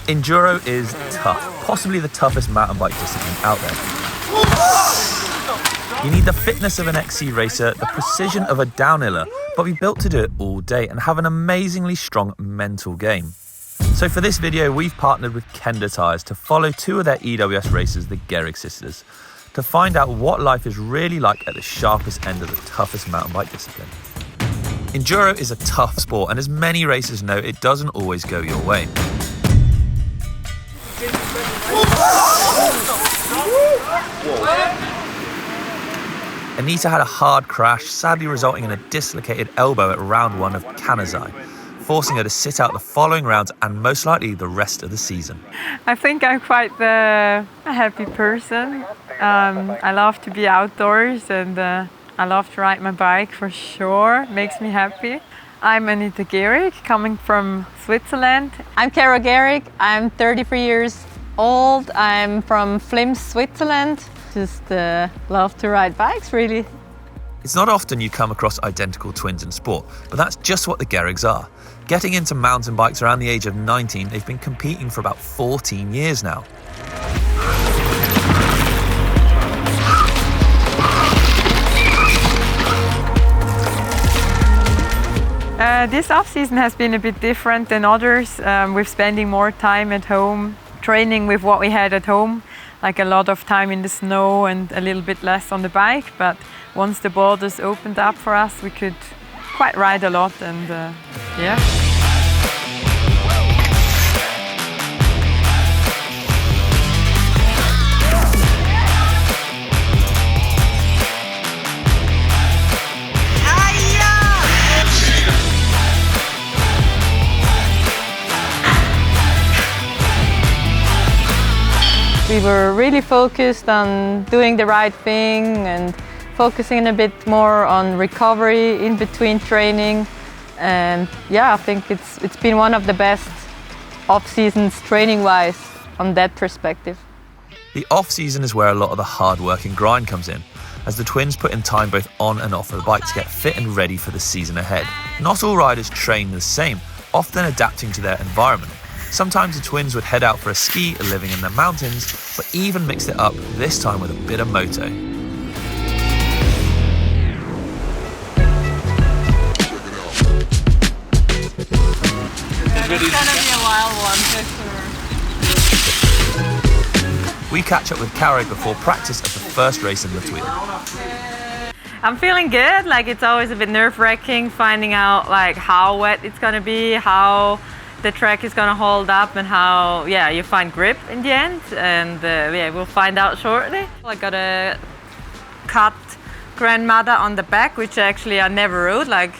Enduro is tough, possibly the toughest mountain bike discipline out there. You need the fitness of an XC racer, the precision of a downhiller, but be built to do it all day and have an amazingly strong mental game. So for this video, we've partnered with Kenda Tyres to follow two of their EWS racers, the Gehrig sisters, to find out what life is really like at the sharpest end of the toughest mountain bike discipline. Enduro is a tough sport, and as many racers know, it doesn't always go your way. Anita had a hard crash, sadly resulting in a dislocated elbow at round 1 of Kanazai, forcing her to sit out the following rounds and most likely the rest of the season. I think I'm quite a happy person. I love to be outdoors and I love to ride my bike for sure. Makes me happy. I'm Anita Gehrig, coming from Switzerland. I'm Kara Gehrig. I'm 33 years old. I'm from Flims, Switzerland. Just love to ride bikes, really. It's not often you come across identical twins in sport, but that's just what the Gehrigs are. Getting into mountain bikes around the age of 19, they've been competing for about 14 years now. This off-season has been a bit different than others. We're spending more time at home, training with what we had at home, like a lot of time in the snow and a little bit less on the bike. But once the borders opened up for us, we could quite ride a lot and yeah. We were really focused on doing the right thing and focusing a bit more on recovery in between training. And yeah, I think it's been one of the best off-seasons training-wise on that perspective. The off-season is where a lot of the hard work and grind comes in, as the twins put in time both on and off of the bike to get fit and ready for the season ahead. Not all riders train the same, often adapting to their environment. Sometimes the twins would head out for a ski living in the mountains, but even mixed it up, this time with a bit of moto. It's gonna be a wild one for sure. We catch up with Kara before practice of the first race in the Thuile. I'm feeling good. Like, it's always a bit nerve-wracking finding out like how wet it's gonna be, how the track is gonna hold up, and how you find grip in the end. And we'll find out shortly. I got a cut grandmother on the back, which actually I never rode. Like,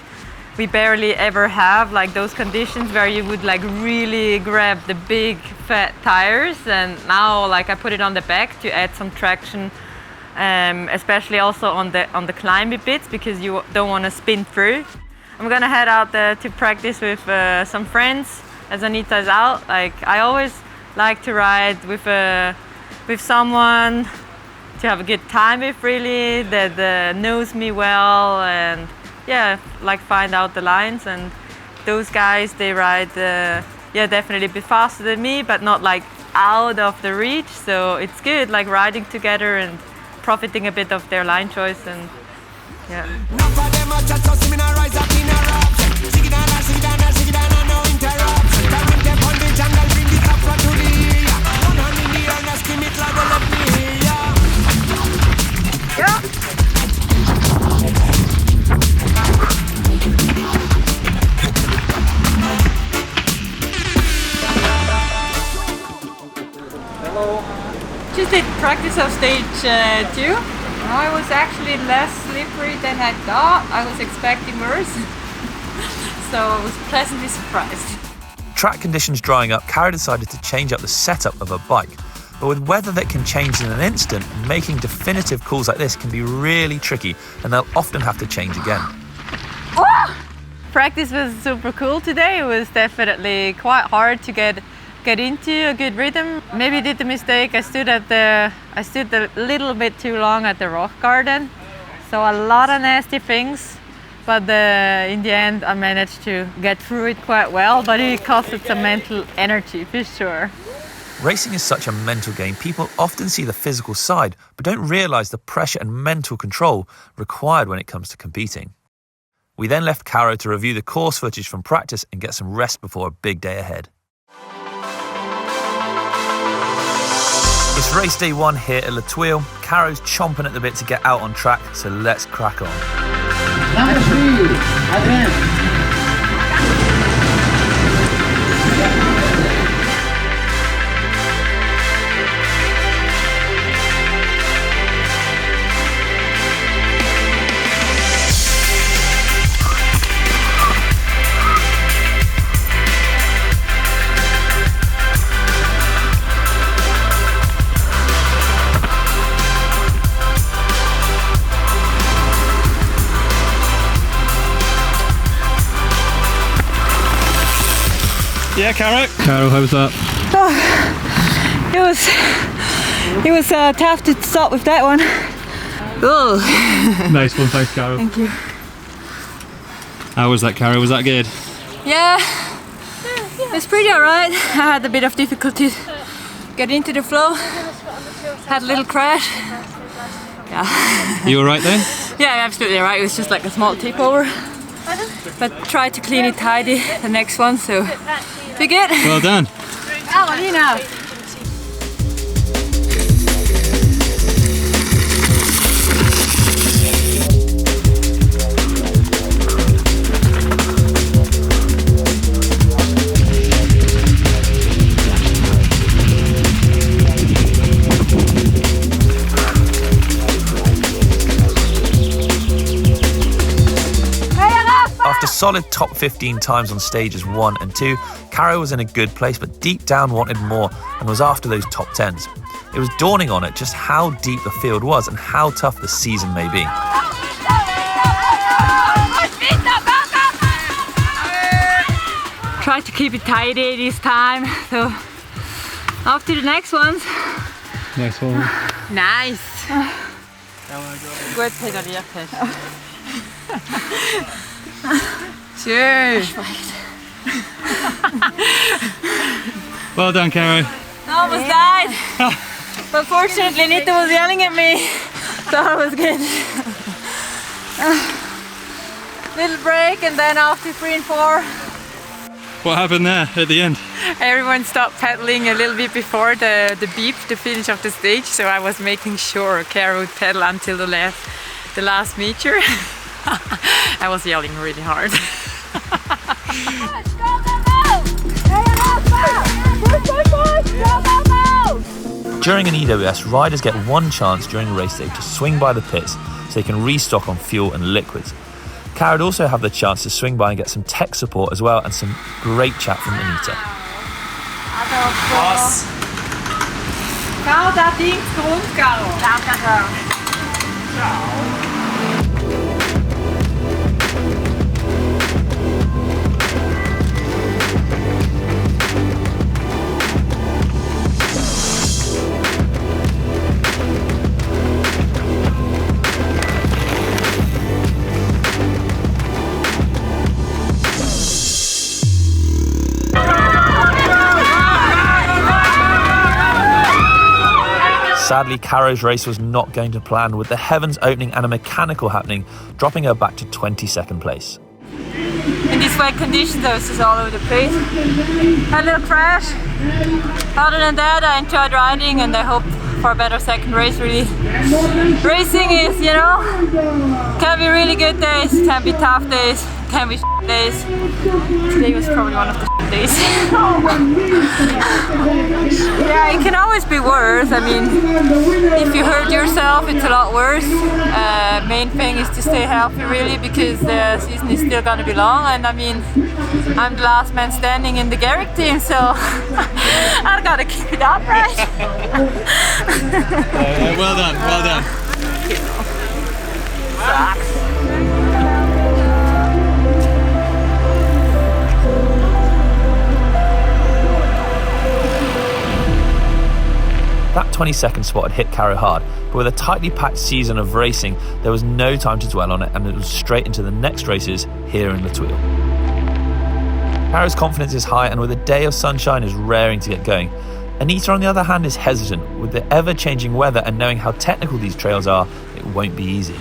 we barely ever have like those conditions where you would like really grab the big fat tires, and now like I put it on the back to add some traction, especially also on the climby bits, because you don't want to spin through. I'm gonna head out to practice with some friends as Anita is out. Like, I always like to ride with someone to have a good time with, really, that knows me well, and like find out the lines. And those guys, they ride definitely a bit faster than me, but not like out of the reach. So it's good, like riding together and profiting a bit of their line choice. And just did practice of stage 2. I was actually less slippery than I thought. I was expecting worse, so I was pleasantly surprised. Track conditions drying up, Kara decided to change up the setup of her bike. But with weather that can change in an instant, making definitive calls like this can be really tricky, and they'll often have to change again. Oh! Practice was super cool today. It was definitely quite hard to get into a good rhythm. Maybe did the mistake, I stood a little bit too long at the rock garden. So a lot of nasty things But in the end, I managed to get through it quite well, but it costed some mental energy for sure. Racing is such a mental game. People often see the physical side, but don't realise the pressure and mental control required when it comes to competing. We then left Caro to review the course footage from practice and get some rest before a big day ahead. It's race day 1 here at Thuile. Caro's chomping at the bit to get out on track, so let's crack on. Number 3, advance. Yeah, Caro? Caro, how was that? It was tough to start with that one. Nice one, thanks, Caro. Thank you. How was that, Caro? Was that good? Yeah, it's pretty alright. I had a bit of difficulty get into the flow. Had a little crash. Yeah. You alright then? Yeah, absolutely alright. It was just like a small tip over. But try to clean it tidy the next one, so be good. Well done. Alina. After solid top 15 times on stages 1 and 2, Caro was in a good place but deep down wanted more and was after those top 10s. It was dawning on it just how deep the field was and how tough the season may be. Try to keep it tidy this time, so after the next ones. Next one. Nice. Gut pedaliert. Schön. Well done, Caro. I almost died. But fortunately Nita was yelling at me, so I was good. Little break and then after 3 and 4. What happened there at the end? Everyone stopped pedaling a little bit before the beep, the finish of the stage, so I was making sure Caro would pedal until the last meter. I was yelling really hard. During an EWS, riders get one chance during a race day to swing by the pits so they can restock on fuel and liquids. Caro would also have the chance to swing by and get some tech support as well and some great chat from Anita. Was? Caro, da Ding rund, Caro. Danke. Ciao. Sadly, Caro's race was not going to plan, with the heavens opening and a mechanical happening, dropping her back to 22nd place. In these wet conditions, I was just all over the place. Had a little crash. Other than that, I enjoyed riding and I hope for a better second race, really. Racing is, you know, can be really good days, can be tough days, can be days. Today was probably one of the days. Yeah, it can always be worse. I mean, if you hurt yourself, it's a lot worse. Main thing is to stay healthy, really, because the season is still gonna be long. And I mean, I'm the last man standing in the Gehrig team, so I gotta keep it up, right? Well done, well done. That 22nd spot had hit Caro hard, but with a tightly packed season of racing, there was no time to dwell on it, and it was straight into the next races here in the Thuile. Caro's confidence is high, and with a day of sunshine is raring to get going. Anita, on the other hand, is hesitant. With the ever-changing weather and knowing how technical these trails are, it won't be easy.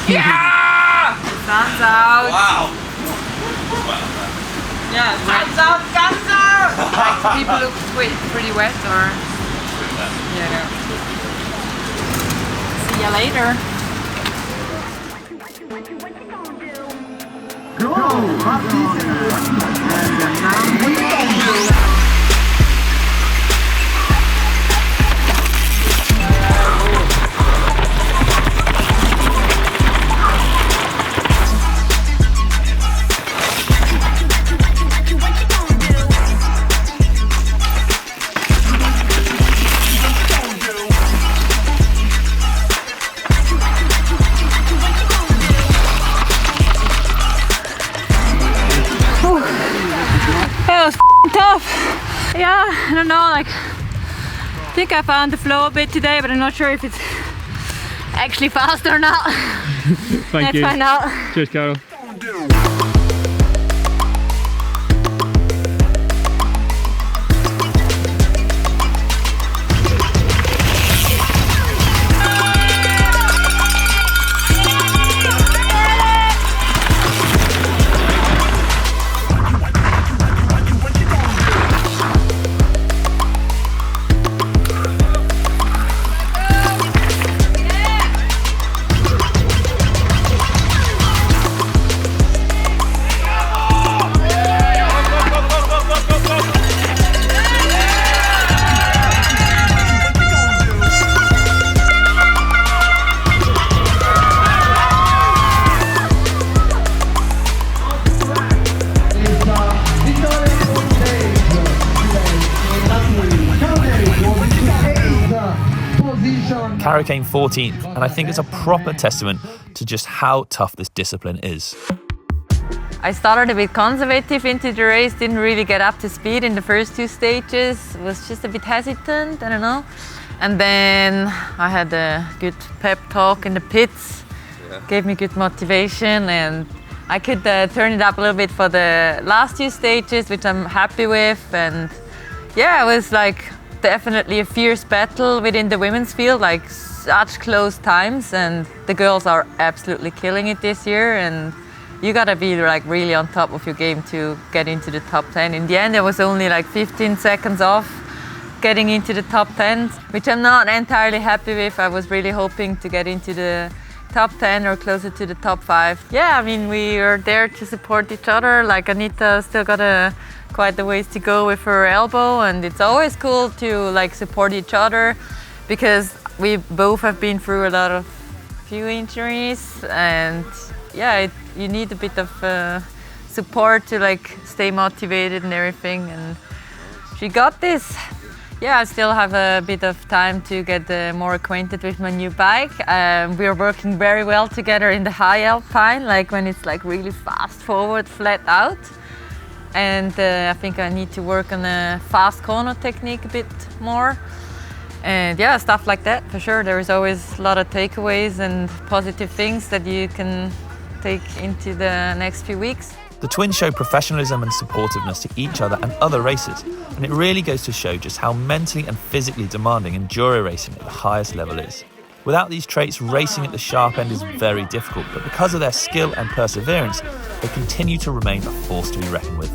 Yeah! Sun's out. Wow! Yeah, sun's out, sun's out! Like, do people look pretty wet or? Yeah, no. See ya later. Go! Tough. Yeah, I don't know, like, I think I found the flow a bit today, but I'm not sure if it's actually fast or not. Thank you. Let's find out. Cheers, Carol. Caro came 14th, and I think it's a proper testament to just how tough this discipline is. I started a bit conservative into the race, didn't really get up to speed in the first two stages, was just a bit hesitant, I don't know. And then I had a good pep talk in the pits, gave me good motivation, and I could turn it up a little bit for the last two stages, which I'm happy with. And yeah, it was like definitely a fierce battle within the women's field, like such close times, and the girls are absolutely killing it this year, and you gotta be like really on top of your game to get into the top 10. In the end, I was only like 15 seconds off getting into the top 10, which I'm not entirely happy with. I was really hoping to get into the top 10 or closer to the top 5. Yeah, I mean, we are there to support each other. Like Anita still got quite a ways to go with her elbow, and it's always cool to like support each other because we both have been through a few injuries, and yeah, you need a bit of support to like stay motivated and everything, and she got this. Yeah, I still have a bit of time to get more acquainted with my new bike. We are working very well together in the high alpine, like when it's like really fast forward, flat out. And I think I need to work on a fast corner technique a bit more. And yeah, stuff like that, for sure. There is always a lot of takeaways and positive things that you can take into the next few weeks. The twins show professionalism and supportiveness to each other and other racers, and it really goes to show just how mentally and physically demanding enduro racing at the highest level is. Without these traits, racing at the sharp end is very difficult, but because of their skill and perseverance, they continue to remain a force to be reckoned with.